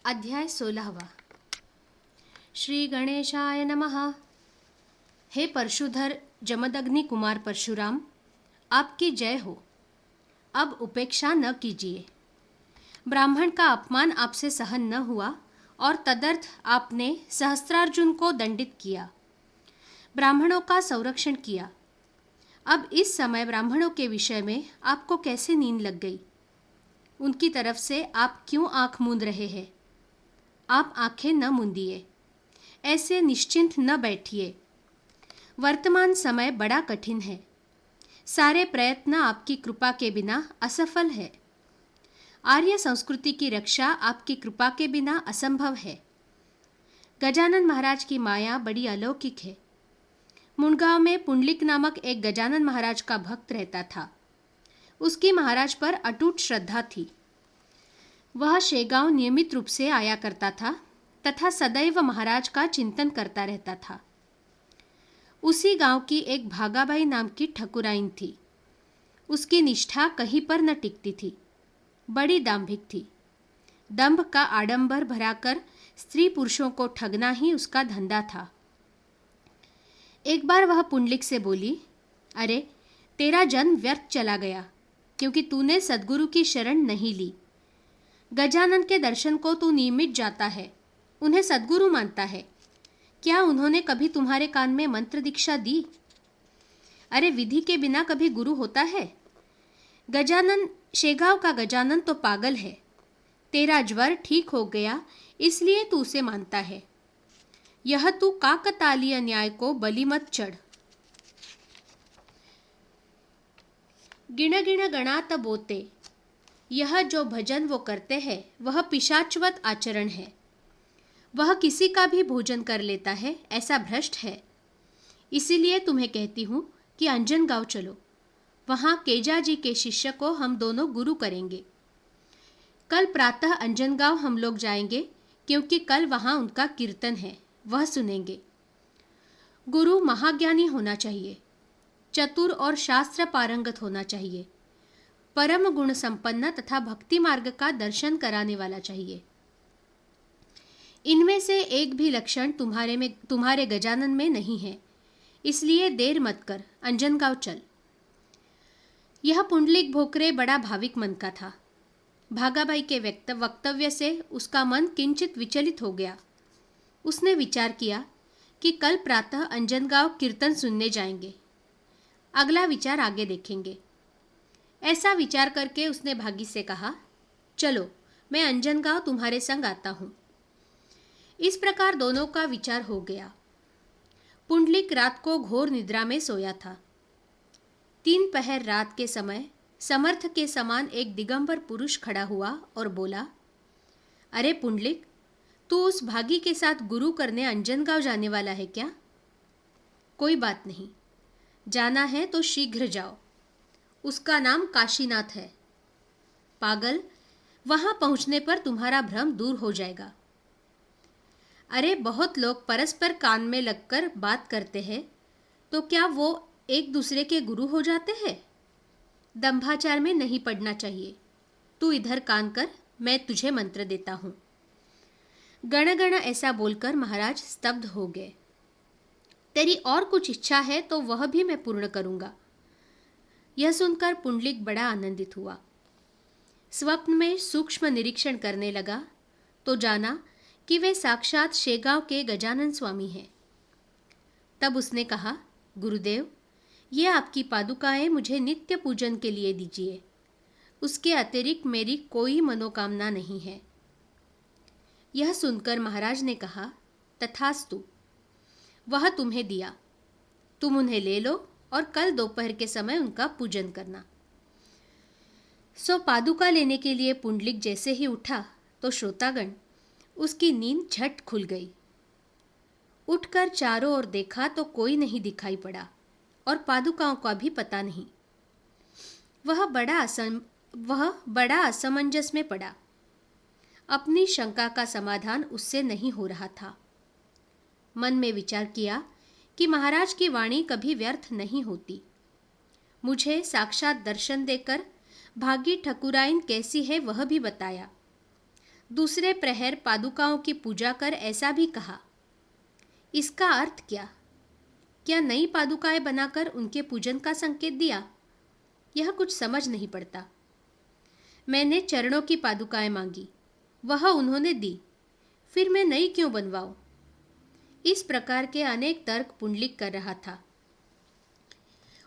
अध्याय 16। श्री गणेशाय नमः। हे परशुधर जमदग्नि कुमार परशुराम, आपकी जय हो। अब उपेक्षा न कीजिए। ब्राह्मण का अपमान आपसे सहन न हुआ और तदर्थ आपने सहस्त्रार्जुन को दंडित किया, ब्राह्मणों का संरक्षण किया। अब इस समय ब्राह्मणों के विषय में आपको कैसे नींद लग गई? उनकी तरफ से आप क्यों आंख मूंद रहे हैं? आप आंखें न मूंदिए, ऐसे निश्चिंत न बैठिए। वर्तमान समय बड़ा कठिन है। सारे प्रयत्न आपकी कृपा के बिना असफल है। आर्य संस्कृति की रक्षा आपकी कृपा के बिना असंभव है। गजानन महाराज की माया बड़ी अलौकिक है। मुंडगांव में पुंडलिक नामक एक गजानन महाराज का भक्त रहता था। उसकी महाराज पर अटूट श्रद्धा थी। वह शेगांव नियमित रूप से आया करता था तथा सदैव महाराज का चिंतन करता रहता था। उसी गांव की एक भागाबाई नाम की ठकुराइन थी। उसकी निष्ठा कहीं पर न टिकती थी। बड़ी दाम्भिक थी। दंभ का आडंबर भराकर स्त्री पुरुषों को ठगना ही उसका धंधा था। एक बार वह पुंडलिक से बोली, अरे, तेरा जन्म व्यर्थ चला गया क्योंकि तूने सद्गुरु की शरण नहीं ली। गजानन के दर्शन को तू नियमित जाता है, उन्हें सद्गुरु मानता है। क्या उन्होंने कभी तुम्हारे कान में मंत्र दीक्षा दी? अरे, विधि के बिना कभी गुरु होता है? गजानन, शेगांव का गजानन तो पागल है। तेरा ज्वर ठीक हो गया इसलिए तू उसे मानता है। यह तू काकतालीय न्याय को बलि मत चढ़। गिण गिण गणात बोते, यह जो भजन वो करते हैं वह पिशाचवत आचरण है। वह किसी का भी भोजन कर लेता है, ऐसा भ्रष्ट है। इसीलिए तुम्हें कहती हूं कि अंजनगांव चलो। वहां केजा जी के शिष्य को हम दोनों गुरु करेंगे। कल प्रातः अंजनगांव हम लोग जाएंगे क्योंकि कल वहां उनका कीर्तन है, वह सुनेंगे। गुरु महाज्ञानी होना चाहिए, चतुर और शास्त्र पारंगत होना चाहिए, परम गुण संपन्न तथा भक्ति मार्ग का दर्शन कराने वाला चाहिए। इनमें से एक भी लक्षण तुम्हारे गजानन में नहीं है। इसलिए देर मत कर, अंजनगांव चल। यह पुंडलिक भोकरे बड़ा भाविक मन का था। भागाबाई के वक्तव्य से उसका मन किंचित विचलित हो गया। उसने विचार किया कि कल प्रातः अंजनगांव कीर्तन सुनने जाएंगे। अगला विचार आगे देखेंगे। ऐसा विचार करके उसने भागी से कहा, चलो, मैं अंजनगांव तुम्हारे संग आता हूं। इस प्रकार दोनों का विचार हो गया। पुंडलिक रात को घोर निद्रा में सोया था। 3 पहर रात के समय समर्थ के समान एक दिगंबर पुरुष खड़ा हुआ और बोला, अरे पुंडलिक, तू उस भागी के साथ गुरु करने अंजनगांव जाने वाला है क्या? कोई बात नहीं, जाना है तो शीघ्र जाओ। उसका नाम काशीनाथ है। पागल, वहां पहुंचने पर तुम्हारा भ्रम दूर हो जाएगा। अरे, बहुत लोग परस्पर कान में लगकर बात करते हैं, तो क्या वो एक दूसरे के गुरु हो जाते हैं? दंभाचार में नहीं पड़ना चाहिए। तू इधर कान कर, मैं तुझे मंत्र देता हूं। गण गण ऐसा बोलकर महाराज स्तब्ध हो गए। तेरी और कुछ इच्छा है तो वह भी मैं पूर्ण करूंगा। यह सुनकर पुंडलिक बड़ा आनंदित हुआ। स्वप्न में सूक्ष्म निरीक्षण करने लगा तो जाना कि वे साक्षात शेगांव के गजानन स्वामी हैं। तब उसने कहा, गुरुदेव, ये आपकी पादुकाएं मुझे नित्य पूजन के लिए दीजिए। उसके अतिरिक्त मेरी कोई मनोकामना नहीं है। यह सुनकर महाराज ने कहा, तथास्तु। वह तुम्हें दिया, तुम उन्हें ले लो और कल दोपहर के समय उनका पूजन करना। सो पादुका लेने के लिए पुंडलिक जैसे ही उठा तो श्रोतागण, उसकी नींद झट खुल गई। उठकर चारों ओर देखा तो कोई नहीं दिखाई पड़ा और पादुकाओं का भी पता नहीं। वह बड़ा असमंजस में पड़ा। अपनी शंका का समाधान उससे नहीं हो रहा था। मन में विचार किया कि महाराज की वाणी कभी व्यर्थ नहीं होती। मुझे साक्षात दर्शन देकर भागी ठकुराइन कैसी है वह भी बताया। दूसरे प्रहर पादुकाओं की पूजा कर ऐसा भी कहा। इसका अर्थ क्या? क्या नई पादुकाएं बनाकर उनके पूजन का संकेत दिया? यह कुछ समझ नहीं पड़ता। मैंने चरणों की पादुकाएं मांगी, वह उन्होंने दी, फिर मैं नई क्यों बनवाऊं? इस प्रकार के अनेक तर्क पुंडलिक कर रहा था।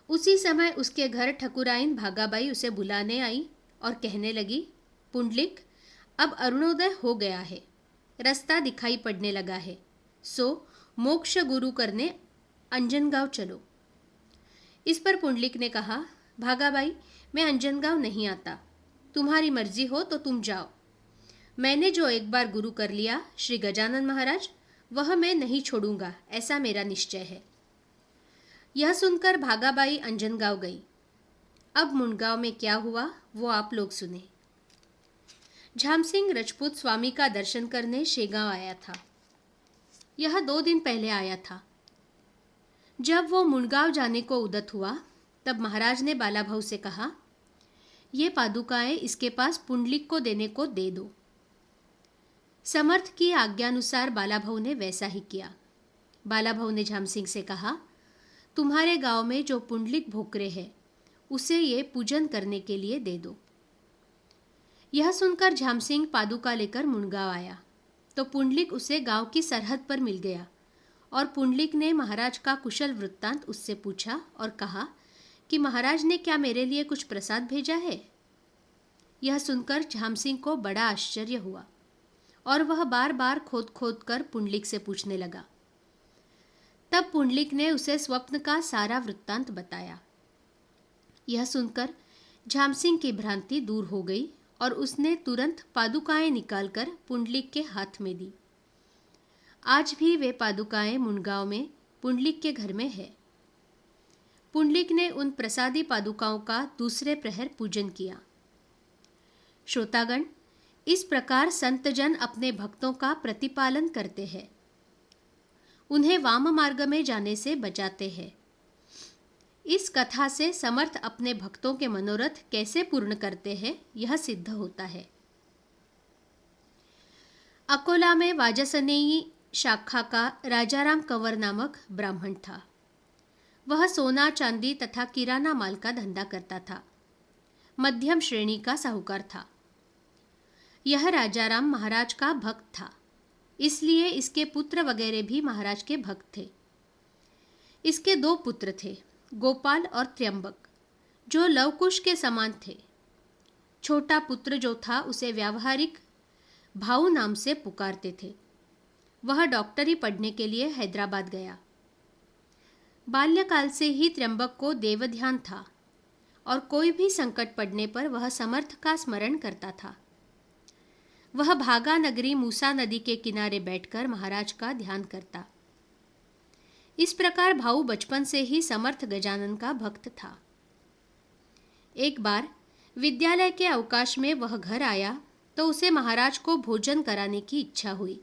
उसी समय उसके घर ठकुराइन भागाबाई उसे बुलाने आई और कहने लगी, पुंडलिक, अब अरुणोदय हो गया है, रास्ता दिखाई पड़ने लगा है, सो मोक्ष गुरु करने अंजनगांव चलो। इस पर पुंडलिक ने कहा, भागाबाई, मैं अंजनगांव नहीं आता, तुम्हारी मर्जी हो तो तुम जाओ। मैंने जो एक बार गुरु कर लिया श्री गजानन महाराज, वह मैं नहीं छोड़ूंगा, ऐसा मेरा निश्चय है। यह सुनकर भागाबाई अंजनगांव गई। अब मुंडगांव में क्या हुआ वो आप लोग सुने। झामसिंह राजपूत स्वामी का दर्शन करने शेगांव आया था। यह 2 दिन पहले आया था। जब वो मुंडगांव जाने को उद्यत हुआ तब महाराज ने बालाभाऊ से कहा, ये पादुकाएं इसके पास पुंडलिक को देने को दे दो। समर्थ की आज्ञानुसार बालाभाऊ ने वैसा ही किया। बालाभाऊ ने झामसिंह से कहा, तुम्हारे गांव में जो पुंडलिक भोकरे है उसे ये पूजन करने के लिए दे दो। यह सुनकर झामसिंह पादुका लेकर मुंडगांव आया तो पुंडलिक उसे गांव की सरहद पर मिल गया और पुंडलिक ने महाराज का कुशल वृत्तांत उससे पूछा और कहा कि महाराज ने क्या मेरे लिए कुछ प्रसाद भेजा है? यह सुनकर झामसिंह को बड़ा आश्चर्य हुआ और वह बार बार खोद खोद कर पुंडलिक से पूछने लगा। तब पुंडलिक ने उसे स्वप्न का सारा वृत्तांत बताया। यह सुनकर झामसिंह की भ्रांति दूर हो गई और उसने तुरंत पादुकाएं निकालकर पुंडलिक के हाथ में दी। आज भी वे पादुकाएं मुंडगांव में पुंडलिक के घर में है। पुंडलिक ने उन प्रसादी पादुकाओं का दूसरे प्रहर पूजन किया। श्रोतागण, इस प्रकार संतजन अपने भक्तों का प्रतिपालन करते हैं, उन्हें वाम मार्ग में जाने से बचाते हैं। इस कथा से समर्थ अपने भक्तों के मनोरथ कैसे पूर्ण करते हैं यह सिद्ध होता है। अकोला में वाजसनेयी शाखा का राजाराम कंवर नामक ब्राह्मण था। वह सोना चांदी तथा किराना माल का धंधा करता था। मध्यम श्रेणी का साहूकार था। यह राजाराम महाराज का भक्त था, इसलिए इसके पुत्र वगैरह भी महाराज के भक्त थे। इसके 2 पुत्र थे, गोपाल और त्र्यंबक, जो लवकुश के समान थे। छोटा पुत्र जो था उसे व्यावहारिक भाऊ नाम से पुकारते थे। वह डॉक्टरी पढ़ने के लिए हैदराबाद गया। बाल्यकाल से ही त्र्यंबक को देवध्यान था और कोई भी संकट पड़ने पर वह समर्थ का स्मरण करता था। वह भागा नगरी मूसा नदी के किनारे बैठकर महाराज का ध्यान करता। इस प्रकार भाऊ बचपन से ही समर्थ गजानन का भक्त था। एक बार विद्यालय के अवकाश में वह घर आया तो उसे महाराज को भोजन कराने की इच्छा हुई।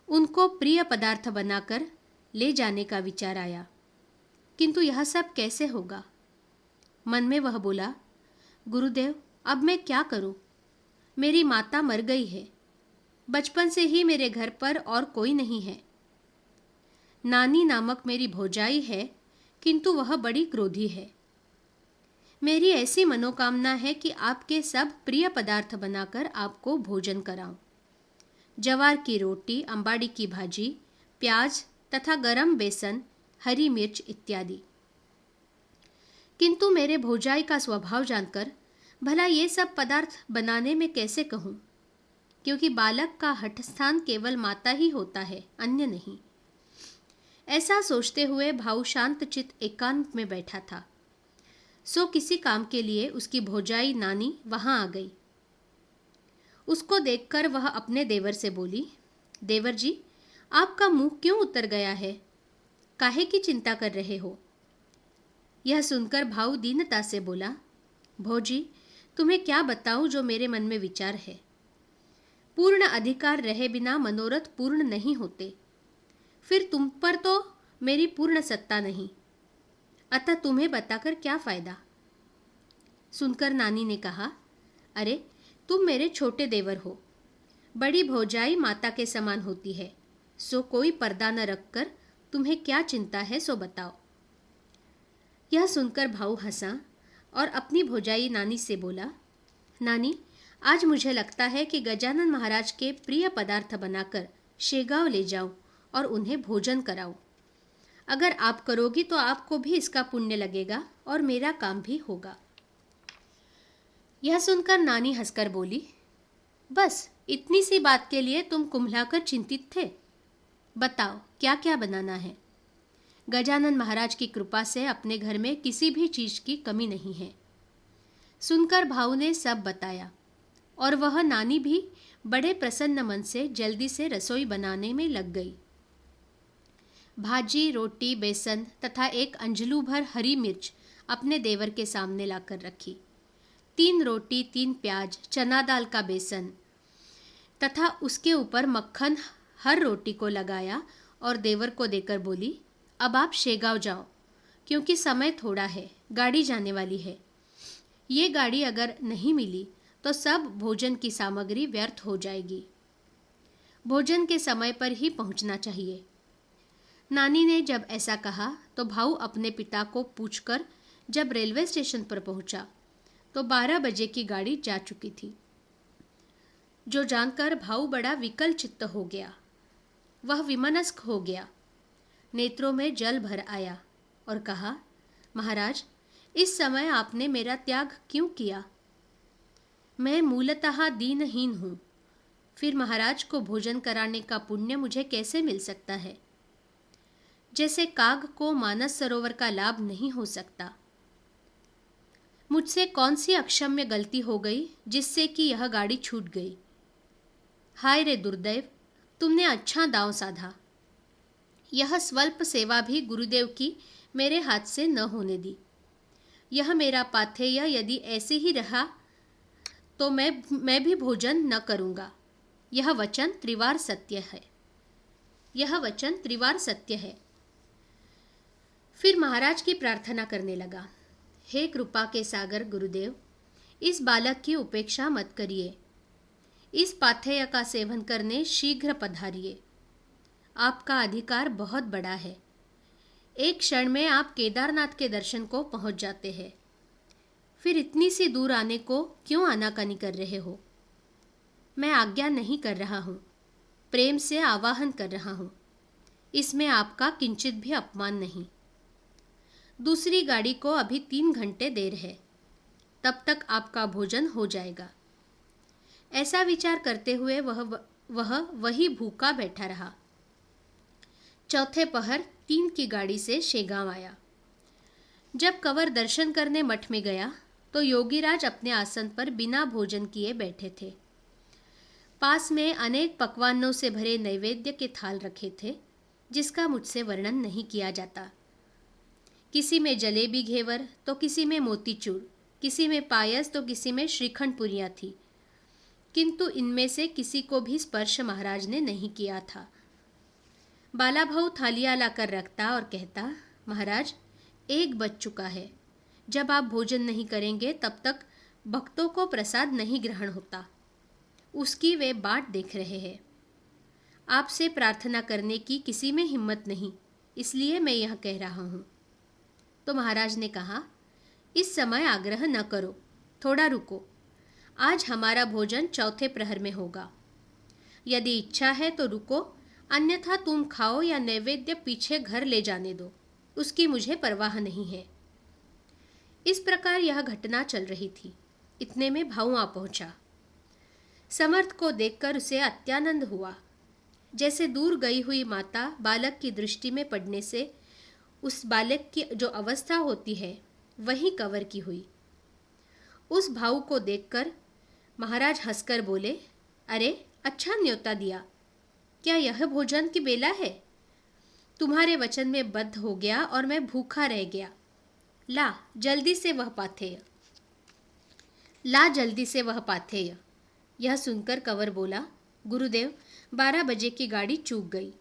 उनको प्रिय पदार्थ बनाकर ले जाने का विचार आया, किंतु यह सब कैसे होगा? मन में वह बोला, गुरुदेव, अब मैं क्या करूं? मेरी माता मर गई है। बचपन से ही मेरे घर पर और कोई नहीं है। नानी नामक मेरी भौजाई है, किंतु वह बड़ी क्रोधी है। मेरी ऐसी मनोकामना है कि आपके सब प्रिय पदार्थ बनाकर आपको भोजन कराऊं। जवार की रोटी, अंबाड़ी की भाजी, प्याज तथा गरम बेसन, हरी मिर्च इत्यादि। किंतु मेरे भौजाई का स्वभाव जानकर भला ये सब पदार्थ बनाने में कैसे कहूं, क्योंकि बालक का हठस्थान केवल माता ही होता है, अन्य नहीं। ऐसा सोचते हुए भाऊ शांत चित्त एकांत में बैठा था। सो किसी काम के लिए उसकी भौजाई नानी वहां आ गई। उसको देखकर वह अपने देवर से बोली, देवर जी, आपका मुंह क्यों उतर गया है? काहे की चिंता कर रहे हो? यह सुनकर भाऊ दीनता से बोला, भौजी, तुम्हें क्या बताऊं जो मेरे मन में विचार है। पूर्ण अधिकार रहे बिना मनोरथ पूर्ण नहीं होते। फिर तुम पर तो मेरी पूर्ण सत्ता नहीं, अतः तुम्हें बताकर क्या फायदा। सुनकर नानी ने कहा, अरे तुम मेरे छोटे देवर हो, बड़ी भौजाई माता के समान होती है, सो कोई पर्दा न रखकर तुम्हें क्या चिंता है सो बताओ। यह सुनकर भाऊ हंसा और अपनी भौजाई नानी से बोला, नानी, आज मुझे लगता है कि गजानन महाराज के प्रिय पदार्थ बनाकर शेगांव ले जाऊं और उन्हें भोजन कराऊं। अगर आप करोगी तो आपको भी इसका पुण्य लगेगा और मेरा काम भी होगा। यह सुनकर नानी हंसकर बोली, बस इतनी सी बात के लिए तुम कुम्हलाकर चिंतित थे? बताओ क्या क्या बनाना है। गजानन महाराज की कृपा से अपने घर में किसी भी चीज की कमी नहीं है। सुनकर भाऊ ने सब बताया और वह नानी भी बड़े प्रसन्न मन से जल्दी से रसोई बनाने में लग गई। भाजी, रोटी, बेसन तथा एक अंजलू भर हरी मिर्च अपने देवर के सामने लाकर रखी। 3 रोटी, 3 प्याज, चना दाल का बेसन तथा उसके ऊपर मक्खन हर रोटी को लगाया और देवर को देकर बोली, अब आप शेगांव जाओ, क्योंकि समय थोड़ा है, गाड़ी जाने वाली है। ये गाड़ी अगर नहीं मिली तो सब भोजन की सामग्री व्यर्थ हो जाएगी। भोजन के समय पर ही पहुंचना चाहिए। नानी ने जब ऐसा कहा तो भाऊ अपने पिता को पूछकर जब रेलवे स्टेशन पर पहुंचा तो 12 बजे की गाड़ी जा चुकी थी, जो जानकर भाऊ बड़ा विकल चित्त हो गया। वह विमनस्क हो गया, नेत्रों में जल भर आया और कहा, महाराज, इस समय आपने मेरा त्याग क्यों किया? मैं मूलतः दीनहीन हूँ, फिर महाराज को भोजन कराने का पुण्य मुझे कैसे मिल सकता है? जैसे काग को मानस सरोवर का लाभ नहीं हो सकता। मुझसे कौन सी अक्षम्य गलती हो गई जिससे कि यह गाड़ी छूट गई? हाय रे दुर्दैव, तुमने अच्छा दांव साधा। यह स्वल्प सेवा भी गुरुदेव की मेरे हाथ से न होने दी। यह मेरा पाथेय यदि ऐसे ही रहा तो मैं भी भोजन न करूंगा। यह वचन त्रिवार सत्य है। यह वचन त्रिवार सत्य है। फिर महाराज की प्रार्थना करने लगा, हे कृपा के सागर गुरुदेव, इस बालक की उपेक्षा मत करिए। इस पाथेय का सेवन करने शीघ्र पधारिए। आपका अधिकार बहुत बड़ा है। एक क्षण में आप केदारनाथ के दर्शन को पहुंच जाते हैं। फिर इतनी सी दूर आने को क्यों आनाकानी कर रहे हो? मैं आज्ञा नहीं कर रहा हूं, प्रेम से आवाहन कर रहा हूं। इसमें आपका किंचित भी अपमान नहीं। दूसरी गाड़ी को अभी 3 घंटे देर है, तब तक आपका भोजन हो जाएगा। ऐसा विचार करते हुए वह वही भूखा बैठा रहा। चौथे पहर 3 की गाड़ी से शेगांव आया। जब कंवर दर्शन करने मठ में गया तो योगीराज अपने आसन पर बिना भोजन किए बैठे थे। पास में अनेक पकवानों से भरे नैवेद्य के थाल रखे थे, जिसका मुझसे वर्णन नहीं किया जाता। किसी में जलेबी घेवर तो किसी में मोतीचूर, किसी में पायस तो किसी में श्रीखंड पुरियां थी, किंतु इनमें से किसी को भी स्पर्श महाराज ने नहीं किया था। बाला भाऊ थालियां लाकर रखता और कहता, महाराज, 1 बज चुका है। जब आप भोजन नहीं करेंगे तब तक भक्तों को प्रसाद नहीं ग्रहण होता। उसकी वे बाट देख रहे हैं। आपसे प्रार्थना करने की किसी में हिम्मत नहीं, इसलिए मैं यह कह रहा हूँ। तो महाराज ने कहा, इस समय आग्रह न करो, थोड़ा रुको। आज हमारा भोजन चौथे प्रहर में होगा। यदि इच्छा है तो रुको, अन्यथा तुम खाओ या नैवेद्य पीछे घर ले जाने दो, उसकी मुझे परवाह नहीं है। इस प्रकार यह घटना चल रही थी। इतने में भाऊ आ पहुंचा। समर्थ को देखकर उसे अत्यानंद हुआ। जैसे दूर गई हुई माता बालक की दृष्टि में पड़ने से उस बालक की जो अवस्था होती है वही कंवर की हुई। उस भाऊ को देखकर महाराज हंसकर बोले, अरे अच्छा न्योता दिया, क्या यह भोजन की बेला है? तुम्हारे वचन में बद्ध हो गया और मैं भूखा रह गया। ला जल्दी से वह पाथेय, ला जल्दी से वह पाथेय। यह सुनकर कंवर बोला, गुरुदेव 12 बजे की गाड़ी चूक गई।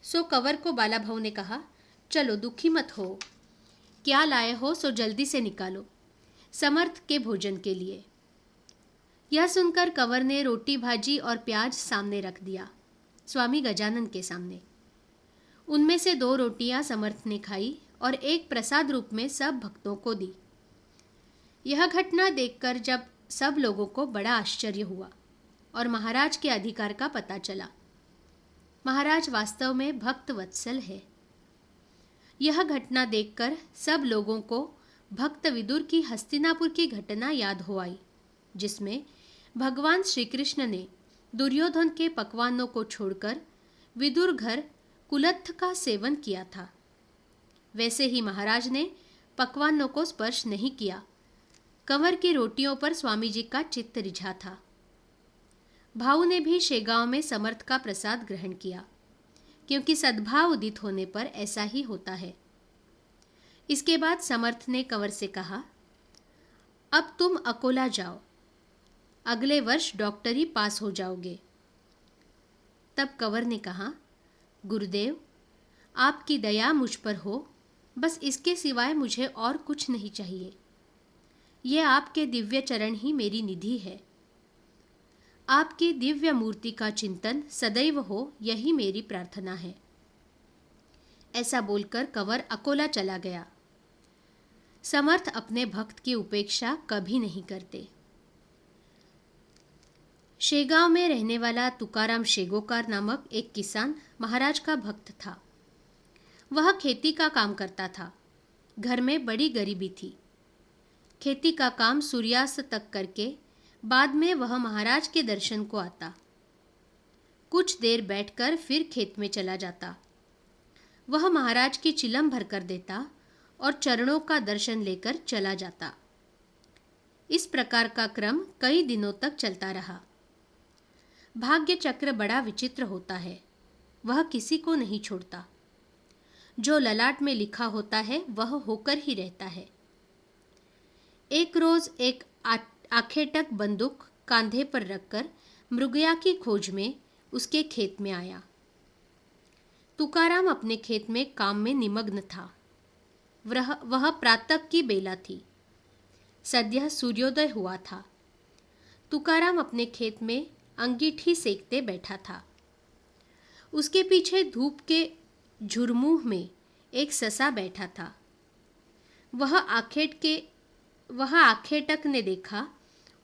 सो कंवर को बाला भाऊ ने कहा, चलो दुखी मत हो, क्या लाए हो सो जल्दी से निकालो, समर्थ के भोजन के लिए। यह सुनकर कंवर ने रोटी भाजी और प्याज सामने रख दिया, स्वामी गजानन के सामने। उनमें से 2 रोटियां समर्थ ने खाई और एक प्रसाद रूप में सब भक्तों को दी। यह घटना देखकर जब सब लोगों को बड़ा आश्चर्य हुआ और महाराज के अधिकार का पता चला। महाराज वास्तव में भक्त वत्सल है। यह घटना देखकर सब लोगों को भक्त विदुर की हस्तिनापुर की घटना याद हो आई, जिसमें भगवान श्री कृष्ण ने दुर्योधन के पकवानों को छोड़कर विदुर घर कुलत्थ का सेवन किया था। वैसे ही महाराज ने पकवानों को स्पर्श नहीं किया। कंवर की रोटियों पर स्वामी जी का चित्त रिझा था। भाऊ ने भी शेगांव में समर्थ का प्रसाद ग्रहण किया, क्योंकि सद्भाव उदित होने पर ऐसा ही होता है। इसके बाद समर्थ ने कंवर से कहा, अब तुम अकोला जाओ, अगले वर्ष डॉक्टरी पास हो जाओगे। तब कंवर ने कहा, गुरुदेव, आपकी दया मुझ पर हो, बस इसके सिवाय मुझे और कुछ नहीं चाहिए। ये आपके दिव्य चरण ही मेरी निधि है। आपकी दिव्य मूर्ति का चिंतन सदैव हो, यही मेरी प्रार्थना है। ऐसा बोलकर कंवर अकोला चला गया। समर्थ अपने भक्त की उपेक्षा कभी नहीं करते। शेगांव में रहने वाला तुकाराम शेगोकार नामक एक किसान महाराज का भक्त था। वह खेती का काम करता था। घर में बड़ी गरीबी थी। खेती का काम सूर्यास्त तक करके बाद में वह महाराज के दर्शन को आता। कुछ देर बैठकर फिर खेत में चला जाता। वह महाराज की चिलम भर कर देता और चरणों का दर्शन लेकर चला जाता। इस प्रकार का क्रम कई दिनों तक चलता रहा। भाग्य चक्र बड़ा विचित्र होता है। वह किसी को नहीं छोड़ता। जो ललाट में लिखा होता है वह होकर ही रहता है। एक रोज एक आखेटक बंदूक कांधे पर रखकर मृगया की खोज में उसके खेत में आया। तुकाराम अपने खेत में काम में निमग्न था। वह प्रातः की बेला थी। सद्यः सूर्योदय हुआ था। तुकाराम अपने खेत में अंगीठी सेकते बैठा था। उसके पीछे धूप के झुरमुह में एक ससा बैठा था। वह आखेटक ने देखा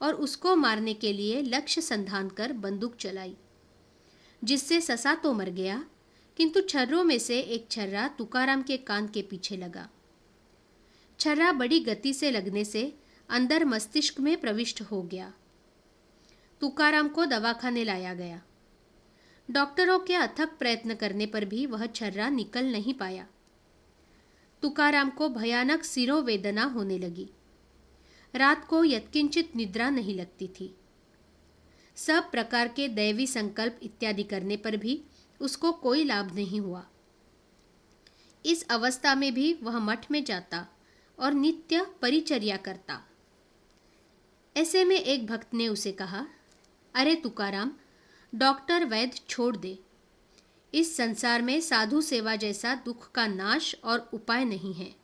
और उसको मारने के लिए लक्ष्य संधान कर बंदूक चलाई, जिससे ससा तो मर गया, किंतु छर्रों में से एक छर्रा तुकाराम के कान के पीछे लगा। छर्रा बड़ी गति से लगने से अंदर मस्तिष्क में प्रविष्ट हो गया। तुकाराम को दवाखाने लाया गया। डॉक्टरों के अथक प्रयत्न करने पर भी वह छर्रा निकल नहीं पाया। तुकाराम को भयानक सिरोवेदना होने लगी। रात को यत्किंचित निद्रा नहीं लगती थी। सब प्रकार के दैवी संकल्प इत्यादि करने पर भी उसको कोई लाभ नहीं हुआ। इस अवस्था में भी वह मठ में जाता और नित्य परिचर्या करता। ऐसे में एक भक्त ने उसे कहा, अरे तुकाराम, डॉक्टर वैद्य छोड़ दे। इस संसार में साधु सेवा जैसा दुख का नाश और उपाय नहीं है।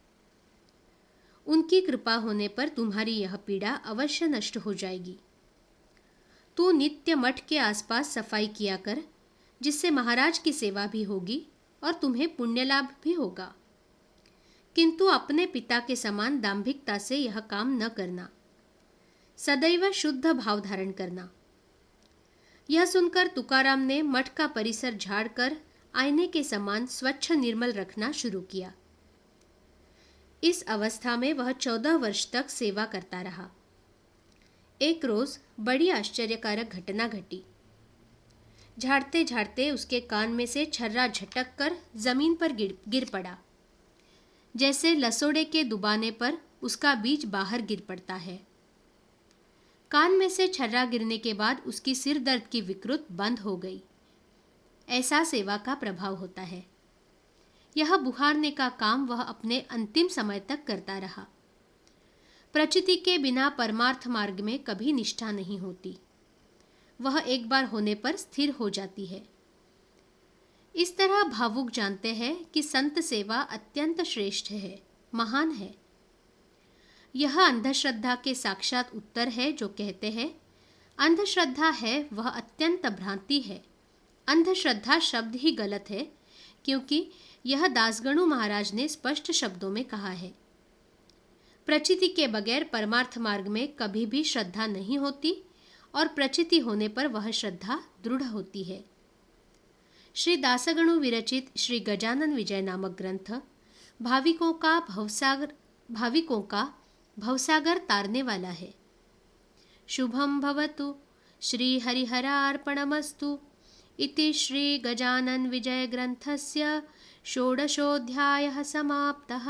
उनकी कृपा होने पर तुम्हारी यह पीड़ा अवश्य नष्ट हो जाएगी। तू नित्य मठ के आसपास सफाई किया कर, जिससे महाराज की सेवा भी होगी और तुम्हें पुण्य लाभ भी होगा। किंतु अपने पिता के समान दांभिकता से यह काम न करना। सदैव शुद्ध भाव धारण करना। यह सुनकर तुकाराम ने मठ का परिसर झाड़कर आईने के समान स्वच्छ निर्मल रखना शुरू किया। इस अवस्था में वह 14 वर्ष तक सेवा करता रहा। एक रोज बड़ी आश्चर्यकारक घटना घटी। झाड़ते झाड़ते उसके कान में से छर्रा झटक कर जमीन पर गिर पड़ा। जैसे लसोड़े के दुबाने पर उसका बीज बाहर गिर पड़ता है। कान में से छर्रा गिरने के बाद उसकी सिर दर्द की विकृत बंद हो गई। ऐसा सेवा का प्रभाव होता है। यह बुहारने का काम वह अपने अंतिम समय तक करता रहा। प्रचिति के बिना परमार्थ मार्ग में कभी निष्ठा नहीं होती। वह एक बार होने पर स्थिर हो जाती है। इस तरह भावुक जानते हैं कि संत सेवा अत्यंत श्रेष्ठ है, महान है। यह अंधश्रद्धा के साक्षात उत्तर है जो कहते हैं, अंधश्रद्धा है वह अत्यंत भ्रांति है। अंधश्रद्धा शब्द ही गलत है, क्योंकि यह दासगणु महाराज ने स्पष्ट शब्दों में कहा है। प्रचिति के बगैर परमार्थ मार्ग में कभी भी श्रद्धा नहीं होती और प्रचिति होने पर वह श्रद्धा दृढ़ होती है। श्री दासगणु विरचित श्री गजानन विजय नामक ग्रंथ भाविकों का भवसागर तारने वाला है। शुभम भवतु। श्री हरिहरार्पणमस्तु। इति श्री गजानन विजय ग्रंथस्य षोडशोऽध्यायः समाप्तः।